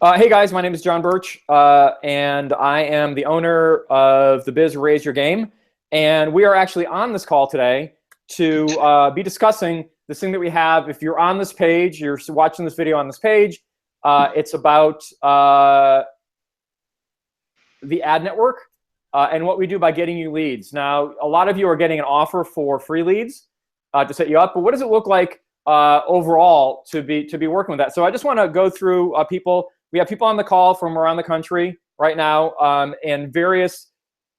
Hey guys, my name is John Birch, and I am the owner of the biz Raise Your Game. And we are actually on this call today to be discussing this thing that we have. If you're on this page, you're watching this video on this page, it's about the ad network and what we do by getting you leads. Now, a lot of you are getting an offer for free leads to set you up, but what does it look like overall to be working with that? So I just want to go through people. We have people on the call from around the country right now in various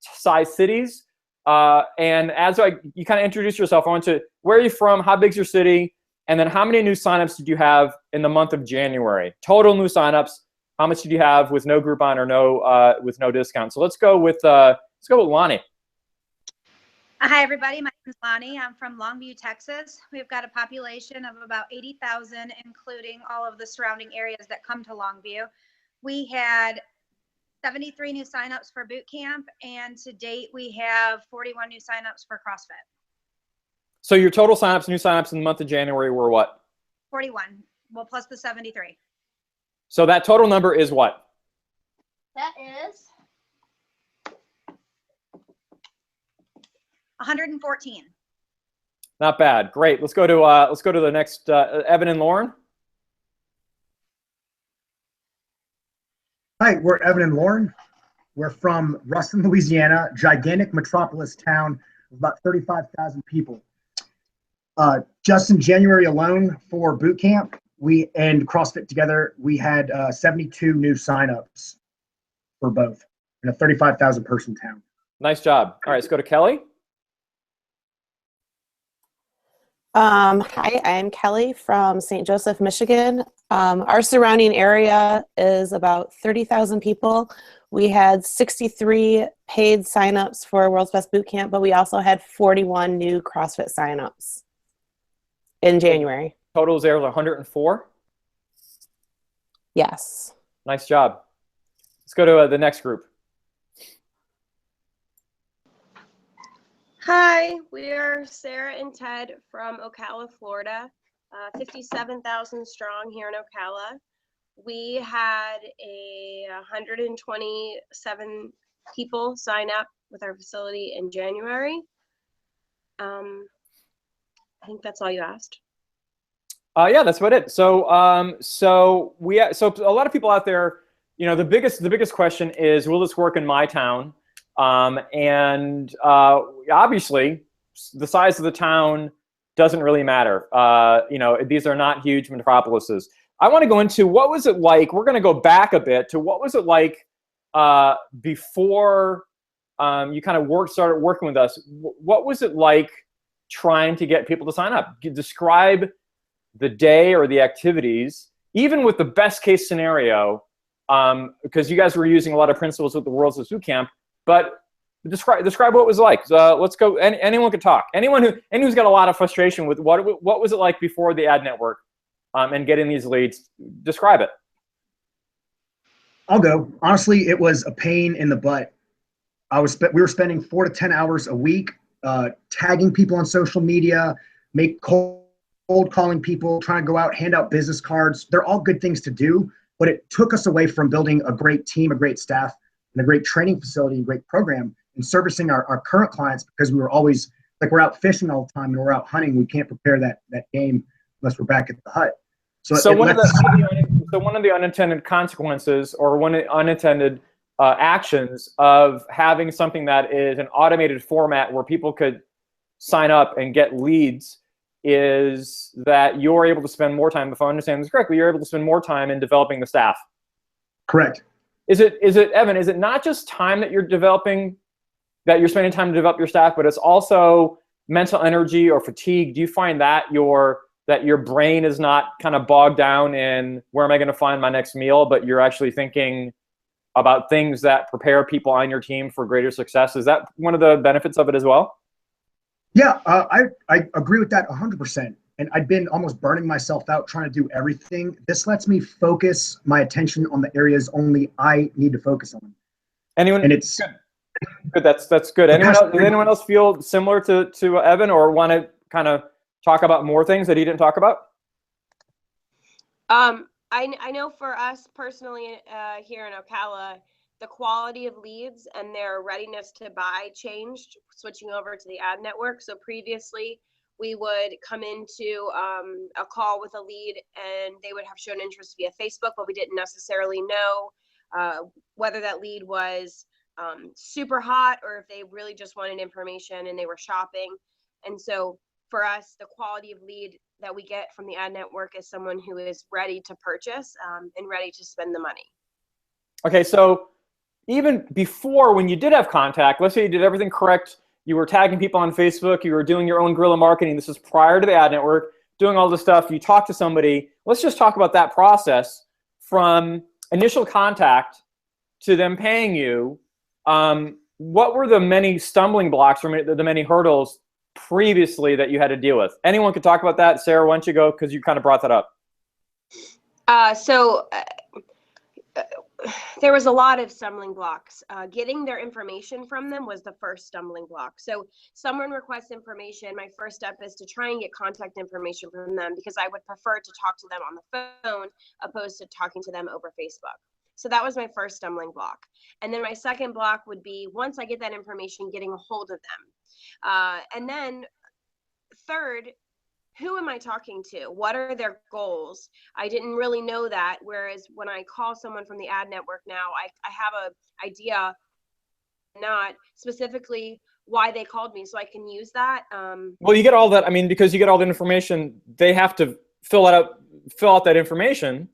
size cities. And as you kind of introduce yourself, I want to, where are you from? How big's your city? And then how many new signups did you have in the month of January? Total new signups. How much did you have with no Groupon or with no discount? So let's go with Lonnie. Hi, everybody. My name is Lonnie. I'm from Longview, Texas. We've got a population of about 80,000, including all of the surrounding areas that come to Longview. We had 73 new signups for boot camp, and to date, we have 41 new signups for CrossFit. So your total signups, new signups in the month of January were what? 41, well, plus the 73. So that total number is what? That is 114. Not bad. Great. Let's go to the next Evan and Lauren. Hi, we're Evan and Lauren. We're from Ruston, Louisiana, gigantic metropolis town of about 35,000 people. Just in January alone for boot camp, we and CrossFit together, we had 72 new signups for both in a 35,000 person town. Nice job. All right, let's go to Kelly. Hi, I'm Kelly from St. Joseph, Michigan. Our surrounding area is about 30,000 people. We had 63 paid signups for World's Best Boot Camp, but we also had 41 new CrossFit signups in January. Total is there 104? Yes. Nice job. Let's go to the next group. Hi, we are Sarah and Ted from Ocala, Florida, 57,000 strong here in Ocala. We had 127 people sign up with our facility in January. I think that's all you asked. Yeah, that's about it. So, so a lot of people out there, you know, the biggest question is, will this work in my town? Obviously, the size of the town doesn't really matter. You know, these are not huge metropolises. I want to go into what was it like. We're going to go back a bit to what was it like before you kind of started working with us. What was it like trying to get people to sign up? Describe the day or the activities, even with the best case scenario, because you guys were using a lot of principles with the World's Best Boot Camp. But describe what it was like. Let's go. Anyone can talk. Anyone who's got a lot of frustration with what was it like before the ad network and getting these leads. Describe it. I'll go. Honestly, it was a pain in the butt. We were spending 4 to 10 hours a week tagging people on social media, cold calling people, trying to go out, hand out business cards. They're all good things to do, but it took us away from building a great team, a great staff, and a great training facility and great program and servicing our current clients, because we were always, like, we're out fishing all the time and we're out hunting. We can't prepare that game unless we're back at the hut. So one of the unintended consequences, or one of the unintended actions of having something that is an automated format where people could sign up and get leads, is that you're able to spend more time, if I understand this correctly, you're able to spend more time in developing the staff. Correct. Is it, Evan, is it not just time that you're developing, that you're spending time to develop your staff, but it's also mental energy or fatigue? Do you find that your brain is not kind of bogged down in where am I going to find my next meal, but you're actually thinking about things that prepare people on your team for greater success? Is that one of the benefits of it as well? Yeah, I agree with that 100%. And I'd been almost burning myself out trying to do everything. This lets me focus my attention on the areas only I need to focus on. Anyone? And it's good. That's good. Anyone else feel similar to Evan, or want to kind of talk about more things that he didn't talk about? I know for us personally here in Ocala, the quality of leads and their readiness to buy changed switching over to the ad network. So previously we would come into a call with a lead and they would have shown interest via Facebook, but we didn't necessarily know whether that lead was super hot or if they really just wanted information and they were shopping. And so for us, the quality of lead that we get from the ad network is someone who is ready to purchase and ready to spend the money. Okay, so even before, when you did have contact, let's say you did everything correct, you were tagging people on Facebook, you were doing your own guerrilla marketing, this is prior to the ad network, doing all this stuff, you talk to somebody, let's just talk about that process from initial contact to them paying you. What were the many stumbling blocks or the many hurdles previously that you had to deal with? Anyone could talk about that. Sarah, why don't you go, because you kind of brought that up. There was a lot of stumbling blocks. Getting their information from them was the first stumbling block. So someone requests information, my first step is to try and get contact information from them because I would prefer to talk to them on the phone opposed to talking to them over Facebook. So that was my first stumbling block. And then my second block would be once I get that information, getting a hold of them. And then third, who am I talking to? What are their goals? I didn't really know that. Whereas when I call someone from the ad network now, I have an idea, not specifically why they called me, so I can use that. Well, you get all that. I mean, because you get all the information, they have to fill out that information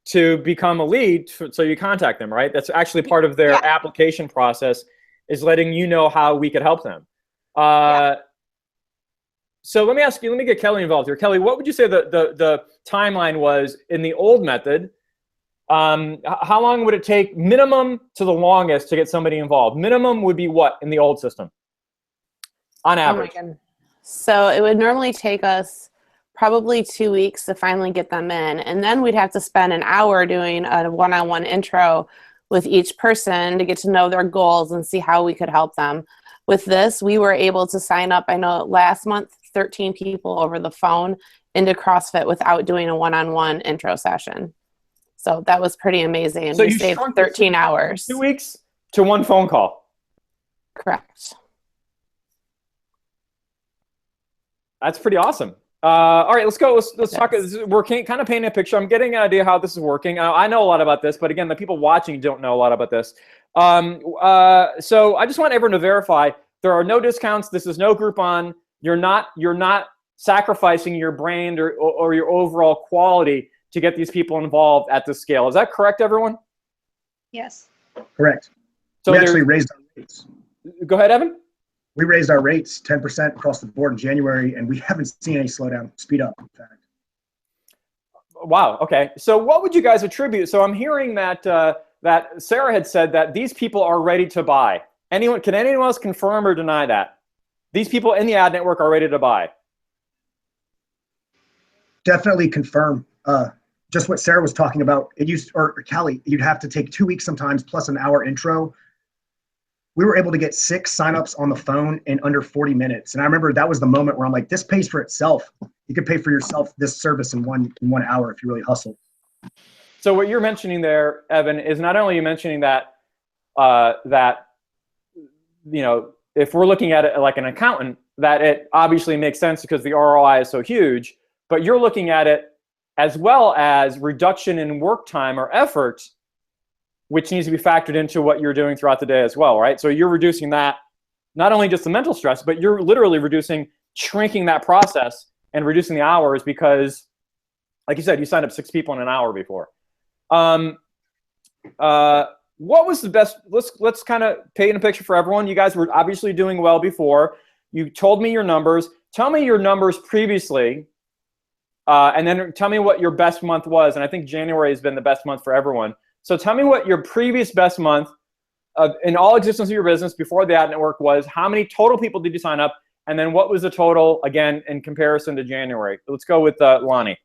to become a lead. So you contact them, right? That's actually part of their application process, is letting you know how we could help them. So let me ask you, let me get Kelly involved here. Kelly, what would you say the timeline was in the old method? How long would it take minimum to the longest to get somebody involved? Minimum would be what in the old system on average? Oh my goodness. So it would normally take us probably 2 weeks to finally get them in. And then we'd have to spend an hour doing a one-on-one intro with each person to get to know their goals and see how we could help them. With this, we were able to sign up, I know last month, 13 people over the phone into CrossFit without doing a one-on-one intro session. So that was pretty amazing. So we you saved shrunk 13 hours. 2 weeks to one phone call. Correct. That's pretty awesome. All right, let's go. Let's talk. We're kind of painting a picture. I'm getting an idea how this is working. I know a lot about this, but again, the people watching don't know a lot about this. So I just want everyone to verify there are no discounts. This is no Groupon. You're not sacrificing your brand or your overall quality to get these people involved at this scale. Is that correct, everyone? Yes. Correct. So we actually raised our rates. Go ahead, Evan. We raised our rates 10% across the board in January, and we haven't seen any slowdown, speed up, in fact. Wow. Okay. So what would you guys attribute? So I'm hearing that that Sarah had said that these people are ready to buy. Can anyone else confirm or deny that? These people in the ad network are ready to buy. Definitely confirm. Just what Sarah was talking about. Or Callie, you'd have to take 2 weeks sometimes plus an hour intro. We were able to get 6 signups on the phone in under 40 minutes. And I remember that was the moment where I'm like, this pays for itself. You could pay for yourself this service in one hour if you really hustle. So what you're mentioning there, Evan, is not only you mentioning that if we're looking at it like an accountant, that it obviously makes sense because the ROI is so huge, but you're looking at it as well as reduction in work time or effort, which needs to be factored into what you're doing throughout the day as well, right? So you're reducing that, not only just the mental stress, but you're literally shrinking that process and reducing the hours because, like you said, you signed up 6 people in an hour before. What was the best? Let's kind of paint a picture for everyone. You guys were obviously doing well before. You told me your numbers. Tell me your numbers previously, and then tell me what your best month was. And I think January has been the best month for everyone. So tell me what your previous best month in all existence of your business before the ad network was. How many total people did you sign up? And then what was the total, again, in comparison to January? Let's go with Lonnie.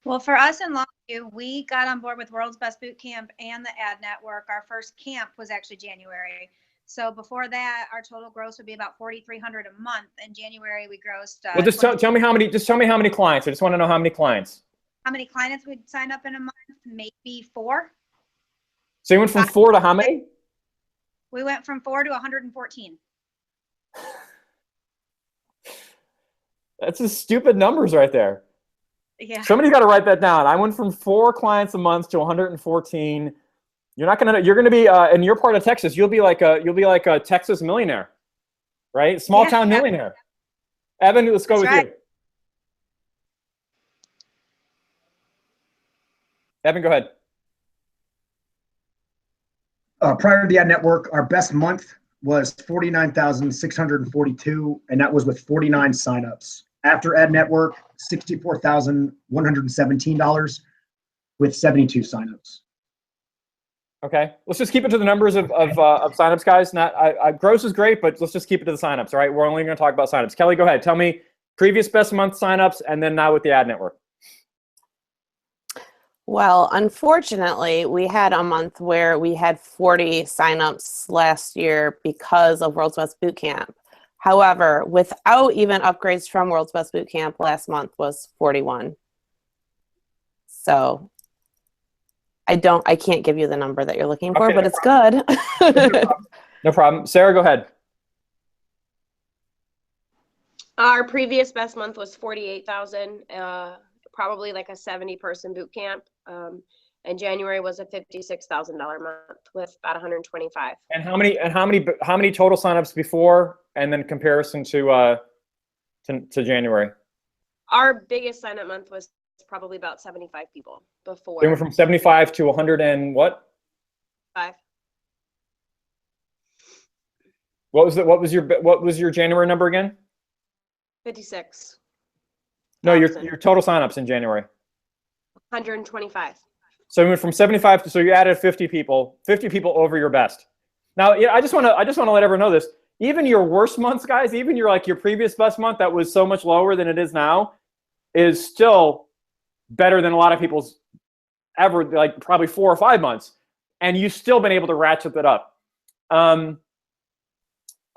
Well, for us in Longview, we got on board with World's Best Boot Camp and the ad network. Our first camp was actually January. So before that, our total gross would be about $4,300 a month. In January, we grossed. Well, just tell me how many. Just tell me how many clients. I just want to know how many clients. how many clients we'd sign up in a month? Maybe 4. So you went from 4 to how many? We went from 4 to 114. That's just stupid numbers right there. Yeah. Somebody's got to write that down. I went from 4 clients a month to 114. You're gonna be in your part of Texas. You'll be like a Texas millionaire, right? Small town millionaire. Evan, let's go with you. Evan, go ahead. Prior to the ad network, our best month was 49,642, and that was with 49 signups. After ad network, $64,117 with 72 signups. Okay, let's just keep it to the numbers of signups, guys. Gross is great, but let's just keep it to the signups. All right, we're only going to talk about signups. Kelly, go ahead. Tell me previous best month signups, and then now with the ad network. Well, unfortunately, we had a month where we had 40 signups last year because of World's Best Bootcamp. However, without even upgrades from World's Best Bootcamp, last month was 41. So I can't give you the number that you're looking for, Okay, but it's good. No problem. Sarah, go ahead. Our previous best month was 48,000, probably like a 70-person boot camp. And January was a $56,000 month with about 125. And how many total signups before, and then comparison to January? Our biggest sign up month was probably about 75 people before. They went from 75 to 100 and what? 5. What was your January number again? 56. No, your total signups in January. 125. So we went from 75 to, so you added 50 people over your best. Now, yeah, I just want to let everyone know this. Even your worst months, guys, even your previous best month that was so much lower than it is now, is still better than a lot of people's ever, like probably 4 or 5 months, and you've still been able to ratchet that up. Let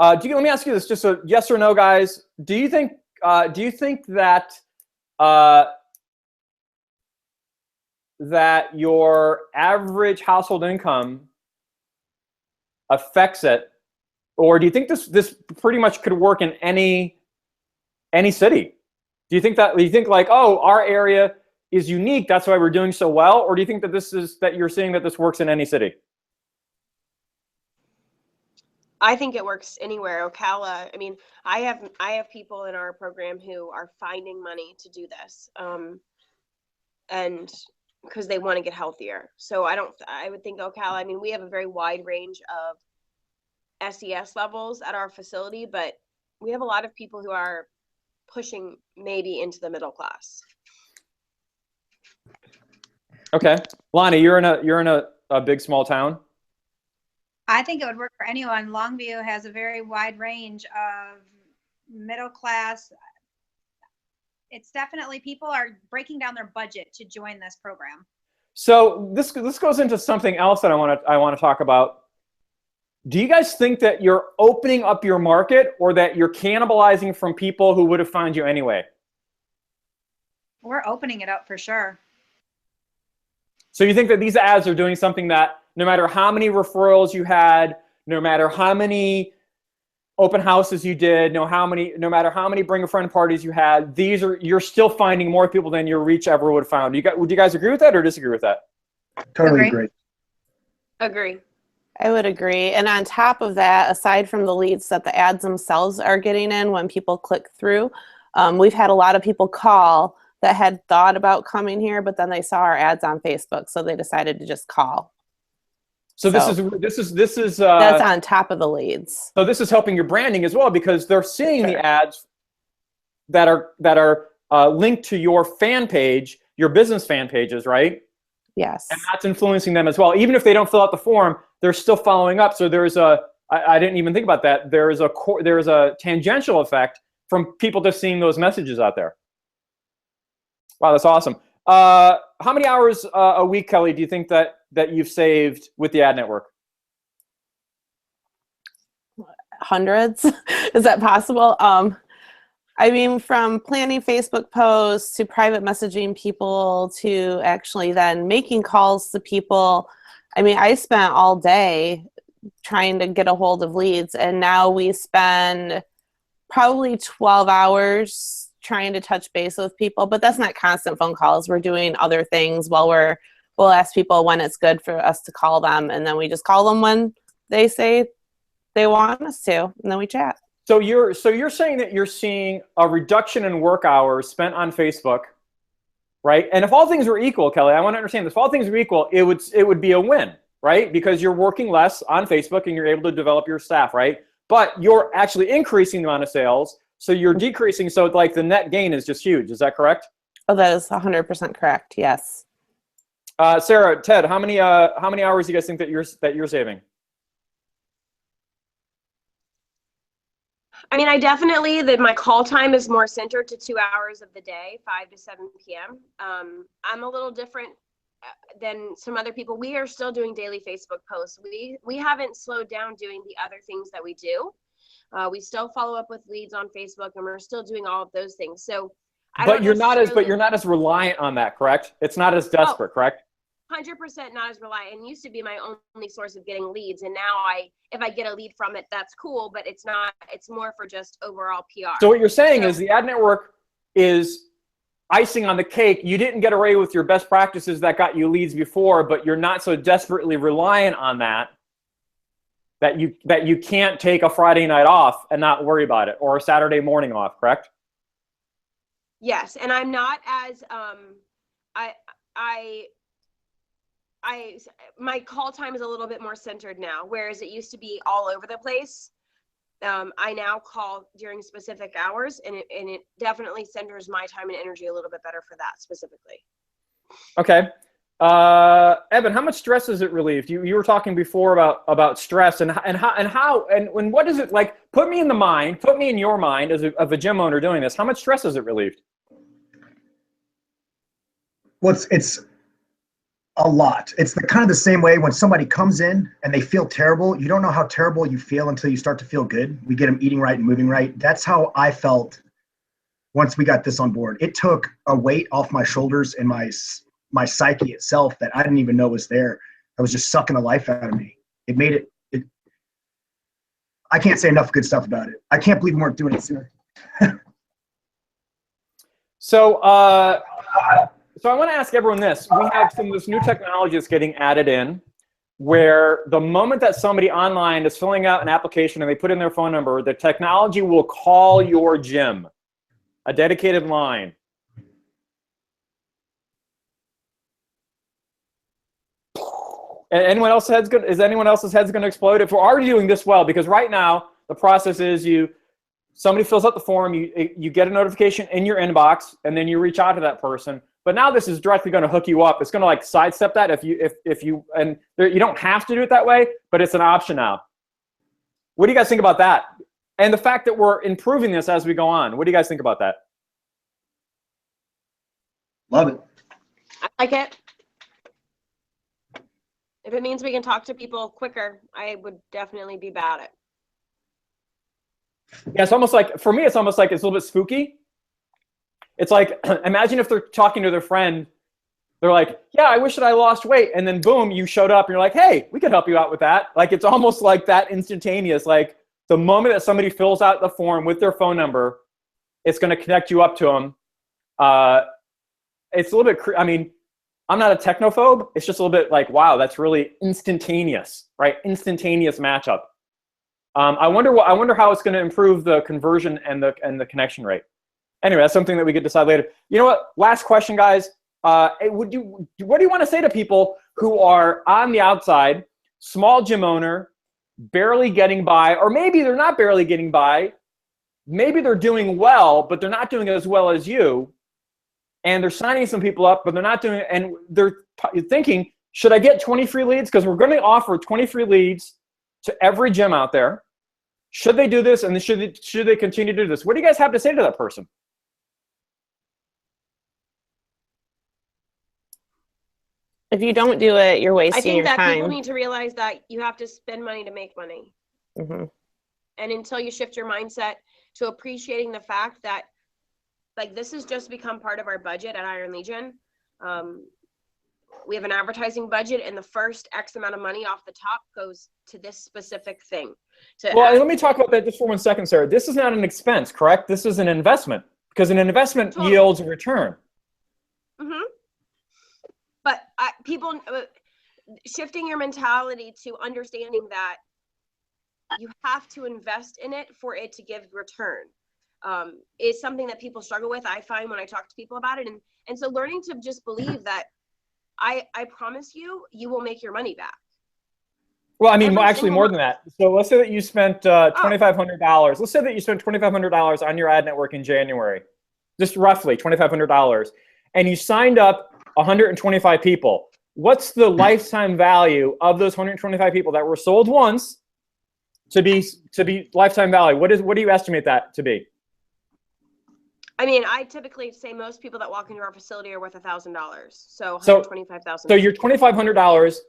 me ask you this, just a yes or no, guys. Do you think that that your average household income affects it, or do you think this pretty much could work in any city? Do you think like, oh, our area is unique, that's why we're doing so well, or do you think that you're seeing that this works in any city? I think it works anywhere. Ocala, I mean, I have people in our program who are finding money to do this, and because they want to get healthier. So I would think Ocala, I mean, we have a very wide range of SES levels at our facility, but we have a lot of people who are pushing maybe into the middle class. Okay, Lonnie, you're in a big small town. I think it would work for anyone. Longview has a very wide range of middle class. It's definitely, people are breaking down their budget to join this program. So this goes into something else that I want to talk about. Do you guys think that you're opening up your market, or that you're cannibalizing from people who would have found you anyway? We're opening it up for sure. So you think that these ads are doing something that no matter how many referrals you had, no matter how many open houses you did, no matter how many bring a friend parties you had, you're still finding more people than your reach ever would have found. Would you guys agree with that or disagree with that? Totally agree. Agree. I would agree. And on top of that, aside from the leads that the ads themselves are getting in when people click through, we've had a lot of people call that had thought about coming here, but then they saw our ads on Facebook, so they decided to just call. So this is that's on top of the leads. So this is helping your branding as well, because they're seeing the ads that are linked to your fan page, your business fan pages, right? Yes. And that's influencing them as well. Even if they don't fill out the form, they're still following up. So I didn't even think about that. There is a tangential effect from people just seeing those messages out there. Wow, that's awesome. How many hours a week, Kelly, do you think that you've saved with the ad network? Hundreds. Is that possible? I mean, from planning Facebook posts to private messaging people to actually then making calls to people. I mean, I spent all day trying to get a hold of leads, and now we spend probably 12 hours trying to touch base with people, but that's not constant phone calls. We're doing other things while we'll ask people when it's good for us to call them, and then we just call them when they say they want us to, and then we chat. So you're saying that you're seeing a reduction in work hours spent on Facebook, right? And if all things were equal, Kelly, I want to understand this. If all things were equal, it would be a win, right? Because you're working less on Facebook and you're able to develop your staff, right? But you're actually increasing the amount of sales, so you're decreasing. So like the net gain is just huge. Is that correct? Oh, that is 100% correct. Yes. Sarah, Ted, how many hours do you guys think that you're saving? I mean, I definitely, my call time is more centered to 2 hours of the day, 5 to 7 p.m. I'm a little different than some other people. We are still doing daily Facebook posts. We haven't slowed down doing the other things that we do. We still follow up with leads on Facebook, and we're still doing all of those things. So, but you're not as reliant on that, correct? It's not as desperate, correct? 100% not as reliant. It used to be my only source of getting leads, and now if I get a lead from it, that's cool, but it's not. It's more for just overall PR. So what you're saying is the ad network is icing on the cake. You didn't get away with your best practices that got you leads before, but you're not so desperately reliant on that you can't take a Friday night off and not worry about it, or a Saturday morning off, correct? Yes, and I'm not as my call time is a little bit more centered now, whereas it used to be all over the place. I now call during specific hours, and it definitely centers my time and energy a little bit better for that specifically. Okay. Evan, how much stress is it relieved? You were talking before about stress and what is it like? Put me in your mind as of a gym owner doing this. How much stress is it relieved? Well, it's a lot. It's kind of the same way when somebody comes in and they feel terrible. You don't know how terrible you feel until you start to feel good. We get them eating right and moving right. That's how I felt once we got this on board. It took a weight off my shoulders and my psyche itself that I didn't even know was there. I was just sucking the life out of me. It made it I can't say enough good stuff about it. I can't believe we weren't doing it sooner. So I want to ask everyone this. We have some of this new technology that's getting added in, where the moment that somebody online is filling out an application and they put in their phone number, the technology will call your gym, a dedicated line. And anyone else's head's going? Is anyone else's head's going to explode? If we're already doing this well, because right now the process is somebody fills out the form, you get a notification in your inbox, and then you reach out to that person. But now this is directly going to hook you up. It's going to like sidestep that you don't have to do it that way, but it's an option now. What do you guys think about that? And the fact that we're improving this as we go on. What do you guys think about that? Love it. I like it. If it means we can talk to people quicker, I would definitely be about it. Yeah, it's almost like, for me, it's almost like it's a little bit spooky. It's like, imagine if they're talking to their friend, they're like, yeah, I wish that I lost weight. And then boom, you showed up and you're like, hey, we could help you out with that. Like, it's almost like that instantaneous. Like the moment that somebody fills out the form with their phone number, it's going to connect you up to them. It's a little bit, I mean, I'm not a technophobe. It's just a little bit like, wow, that's really instantaneous, right? Instantaneous matchup. I wonder how it's going to improve the conversion and the connection rate. Anyway, that's something that we could decide later. You know what? Last question, guys. What do you want to say to people who are on the outside, small gym owner, barely getting by, or maybe they're not barely getting by, maybe they're doing well, but they're not doing as well as you, and they're signing some people up, but they're not doing it, and they're thinking, should I get 20 free leads? Because we're going to offer 20 free leads to every gym out there. Should they do this, and should they continue to do this? What do you guys have to say to that person? If you don't do it, you're wasting your time. I think that people need to realize that you have to spend money to make money. Mm-hmm. And until you shift your mindset to appreciating the fact that Like, this has just become part of our budget at Iron Legion. We have an advertising budget, and the first X amount of money off the top goes to this specific thing. Well, let me talk about that just for 1 second, Sarah. This is not an expense, correct? This is an investment, because an investment Totally. yields a return. Mm-hmm. But people shifting your mentality to understanding that you have to invest in it for it to give return is something that people struggle with. I find when I talk to people about it, and so learning to just believe that I promise you, you will make your money back. Well, I mean, Every actually single more month. than that. So let's say that you spent $2,500. Let's say that you spent $2,500 on your ad network in January, just roughly $2,500, and you signed up 125 people. What's the lifetime value of those 125 people that were sold once to be lifetime value? What do you estimate that to be? I mean, I typically say most people that walk into our facility are worth $1,000. So So- $125,000. So your $2,500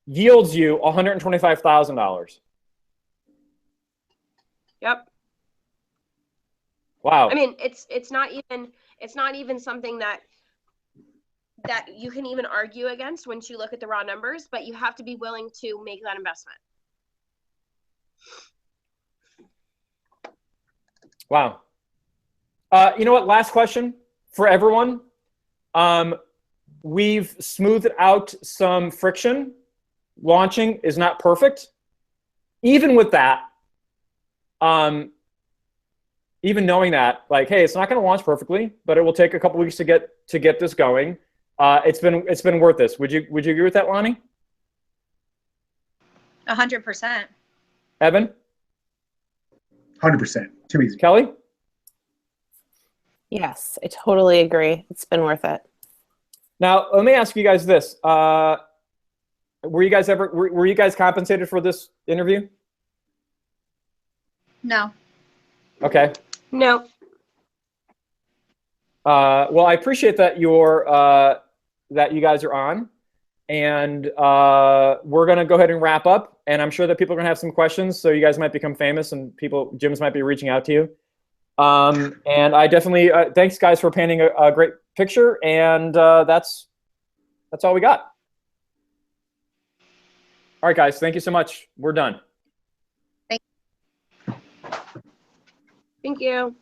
yields you $125,000. Yep. Wow. I mean, it's not even something that you can even argue against once you look at the raw numbers, but you have to be willing to make that investment. Wow. You know what? Last question for everyone. We've smoothed out some friction. Launching is not perfect. Even with that, even knowing that, like, hey, it's not going to launch perfectly, but it will take a couple weeks to get this going. It's been worth this. Would you agree with that, Lonnie? 100%. Evan? 100%. Too easy. Kelly? Yes, I totally agree. It's been worth it. Now, let me ask you guys this. Were you guys compensated for this interview? No. Okay. No. Well, I appreciate that that you guys are on, and we're gonna go ahead and wrap up. And I'm sure that people are gonna have some questions, so you guys might become famous, and gyms might be reaching out to you. And I definitely thanks guys for painting a great picture, and that's all we got. All right, guys, thank you so much. We're done. Thank you.